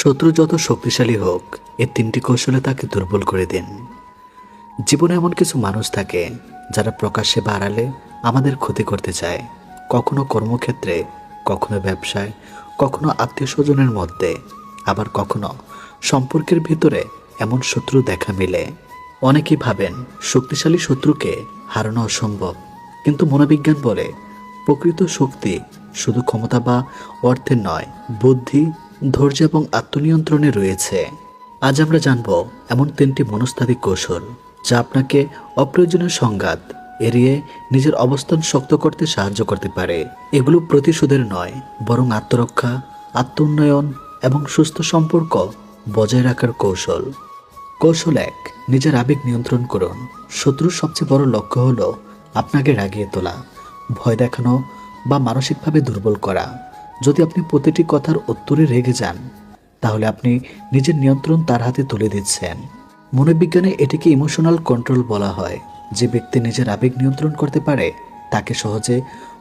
শত্রু যত শক্তিশালী হোক, এই তিনটি কৌশলে তাকে দুর্বল করে দিন। জীবনে এমন কিছু মানুষ থাকে যারা প্রকাশ্যে বা আড়ালে আমাদের ক্ষতি করতে চায়, কখনো কর্মক্ষেত্রে, কখনো ব্যবসায়, কখনো আত্মীয় স্বজনের মধ্যে, আবার কখনো সম্পর্কের ভিতরে এমন শত্রু দেখা মিলে। অনেকেই ভাবেন শক্তিশালী শত্রুকে হারানো অসম্ভব, কিন্তু মনোবিজ্ঞান বলে প্রকৃত শক্তি শুধু ক্ষমতা বা অর্থের নয়, বুদ্ধি, ধৈর্য এবং আত্মনিয়ন্ত্রণে রয়েছে। আজ আমরা জানব এমন তিনটি মনস্তাত্ত্বিক কৌশল যা আপনাকে অপ্রয়োজনীয় সংঘাত এড়িয়ে নিজের অবস্থান শক্ত করতে সাহায্য করতে পারে। এগুলো প্রতিশোধের নয়, বরং আত্মরক্ষা, আত্ম উন্নয়ন এবং সুস্থ সম্পর্ক বজায় রাখার কৌশল। কৌশল 1, নিজের আবেগ নিয়ন্ত্রণ করুন। শত্রুর সবচেয়ে বড় লক্ষ্য হলো আপনাকে রাগিয়ে তোলা, ভয় দেখানো বা মানসিকভাবে দুর্বল করা। যদি আপনি প্রতিটি কথার উত্তরে রেগে যান, তাহলে আপনি নিজের নিয়ন্ত্রণ তার হাতে তুলে দিচ্ছেন। মনোবিজ্ঞানে এটিকে ইমোশনাল কন্ট্রোল বলা হয়। যে ব্যক্তি নিজের আবেগ নিয়ন্ত্রণ করতে পারে তাকে সহজে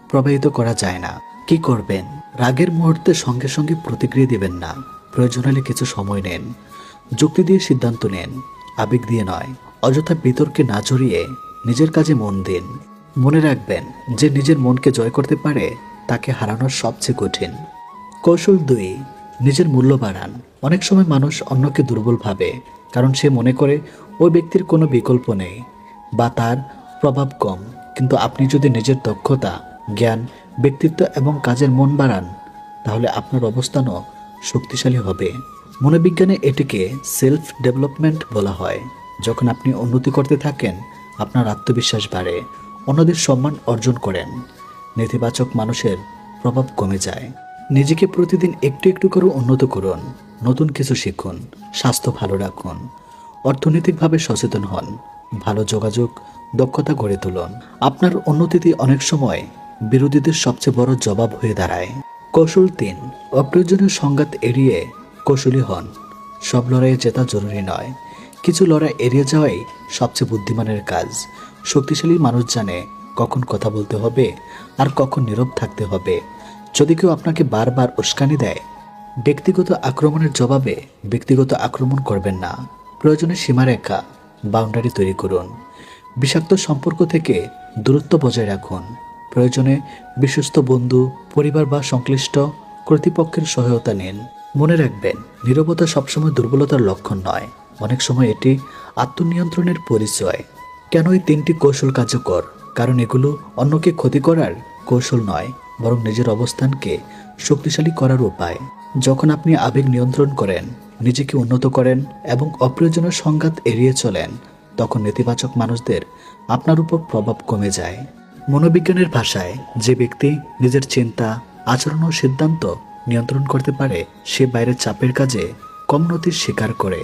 প্রভাবিত করা যায় না। কি করবেন? রাগের মুহূর্তে সঙ্গে সঙ্গে প্রতিক্রিয়া দিবেন না। প্রয়োজন হলে কিছু সময় নেন, যুক্তি দিয়ে সিদ্ধান্ত নেন, আবেগ দিয়ে নয়। অযথা বিতর্কে না জড়িয়ে নিজের কাজে মন দিন। মনে রাখবেন, যে নিজের মনকে জয় করতে পারে তাকে হারানো সবচেয়ে কঠিন। কৌশল 2, নিজের মূল্য বাড়ান। অনেক সময় মানুষ অন্যকে দুর্বল ভাবে, কারণ সে মনে করে ওই ব্যক্তির কোনো বিকল্প নেই বা তার প্রভাব কম। কিন্তু আপনি যদি নিজের দক্ষতা, জ্ঞান, ব্যক্তিত্ব এবং কাজের মন বাড়ান, তাহলে আপনার অবস্থানও শক্তিশালী হবে। মনোবিজ্ঞানে এটিকে সেলফ ডেভেলপমেন্ট বলা হয়। যখন আপনি উন্নতি করতে থাকেন, আপনার আত্মবিশ্বাস বাড়ে, অন্যদের সম্মান অর্জন করেন, নেতিবাচক মানুষের প্রভাব কমে যায়। নিজেকে প্রতিদিন একটু একটু করে উন্নত করুন, নতুন কিছু শিখুন, স্বাস্থ্য ভালো রাখুন, অর্থনৈতিকভাবে সচেতন হন, ভালো যোগাযোগ দক্ষতা গড়ে তুলুন। আপনার উন্নতিতে অনেক সময় বিরোধীদের সবচেয়ে বড় জবাব হয়ে দাঁড়ায়। কৌশল 3, অপ্রয়োজনীয় সংঘাত এড়িয়ে কৌশলী হন। সব লড়াইয়ে জেতা জরুরি নয়, কিছু লড়াই এড়িয়ে যাওয়াই সবচেয়ে বুদ্ধিমানের কাজ। শক্তিশালী মানুষ জানে কখন কথা বলতে হবে আর কখন নীরব থাকতে হবে। যদি কেউ আপনাকে বারবার উস্কানি দেয়, ব্যক্তিগত আক্রমণের জবাবে ব্যক্তিগত আক্রমণ করবেন না। প্রয়োজনে সীমারেখা, বাউন্ডারি তৈরি করুন। বিষাক্ত সম্পর্ক থেকে দূরত্ব বজায় রাখুন। প্রয়োজনে বিশ্বস্ত বন্ধু, পরিবার বা সংশ্লিষ্ট কর্তৃপক্ষের সহায়তা নিন। মনে রাখবেন, নীরবতা সবসময় দুর্বলতার লক্ষণ নয়, অনেক সময় এটি আত্মনিয়ন্ত্রণের পরিচয়। কেন এই 3টি কৌশল কার্যকর? কারণ এগুলো অন্যকে ক্ষতি করার কৌশল নয়, বরং নিজের অবস্থানকে শক্তিশালী করার উপায়। যখন আপনি আবেগ নিয়ন্ত্রণ করেন, নিজেকে উন্নত করেন এবং অপ্রয়োজনীয় সংঘাত এড়িয়ে চলেন, তখন নেতিবাচক মানুষদের আপনার উপর প্রভাব কমে যায়। মনোবিজ্ঞানের ভাষায়, যে ব্যক্তি নিজের চিন্তা, আচরণ ও সিদ্ধান্ত নিয়ন্ত্রণ করতে পারে, সে বাইরের চাপের কাজে কম নতির স্বীকার করে।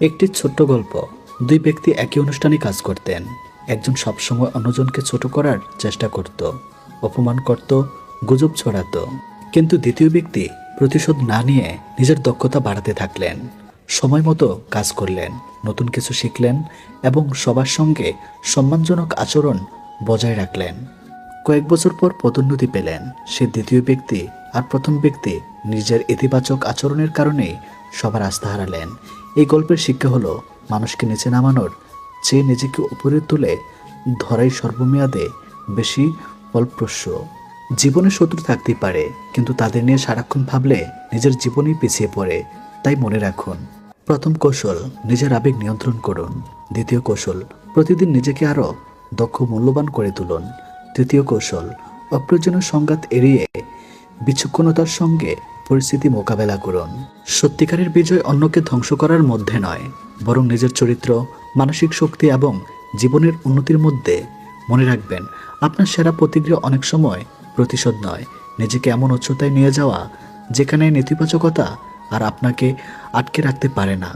একটি ছোট্ট গল্প। 2 ব্যক্তি একই অনুষ্ঠানে কাজ করতেন। একজন সবসময় অন্যজনকে ছোট করার চেষ্টা করত, অপমান করত, গুজব ছড়াতো। কিন্তু দ্বিতীয় ব্যক্তি প্রতিশোধ না নিয়ে নিজের দক্ষতা বাড়াতে থাকলেন, সময় মতো কাজ করলেন, নতুন কিছু শিখলেন এবং সবার সঙ্গে সম্মানজনক আচরণ বজায় রাখলেন। কয়েক বছর পর পদোন্নতি পেলেন সে দ্বিতীয় ব্যক্তি, আর প্রথম ব্যক্তি নিজের ইতিবাচক আচরণের কারণেই সবার আস্থা হারালেন। এই গল্পের শিক্ষা হলো, মানুষকে নিচে নামানোর চেয়ে নিজেকে উপরে তুলে ধরাই সর্বমেয়াদে বেশি ফলপ্রসূ। জীবনে শত্রু থাকতেই পারে, কিন্তু তাদের নিয়ে সারাক্ষণ ভাবলে নিজের জীবনই পিছিয়ে পড়ে। তাই মনে রাখুন, প্রথম কৌশল, নিজের আবেগ নিয়ন্ত্রণ করুন। দ্বিতীয় কৌশল, প্রতিদিন নিজেকে আরও দক্ষ, মূল্যবান করে তুলুন। তৃতীয় কৌশল, অপ্রয়োজনীয় সংঘাত এড়িয়ে বিচক্ষণতার সঙ্গে পরিস্থিতি মোকাবেলা করুন। সত্যিকারের বিজয় অন্যকে ধ্বংস করার মধ্যে নয়, বরং নিজের চরিত্র, মানসিক শক্তি এবং জীবনের উন্নতির মধ্যে। মনে রাখবেন, আপনার সেরা প্রতিক্রিয়া অনেক সময় প্রতিশোধ নয়, নিজেকে এমন উচ্চতায় নিয়ে যাওয়া যেখানে নেতিবাচকতা আর আপনাকে আটকে রাখতে পারে না।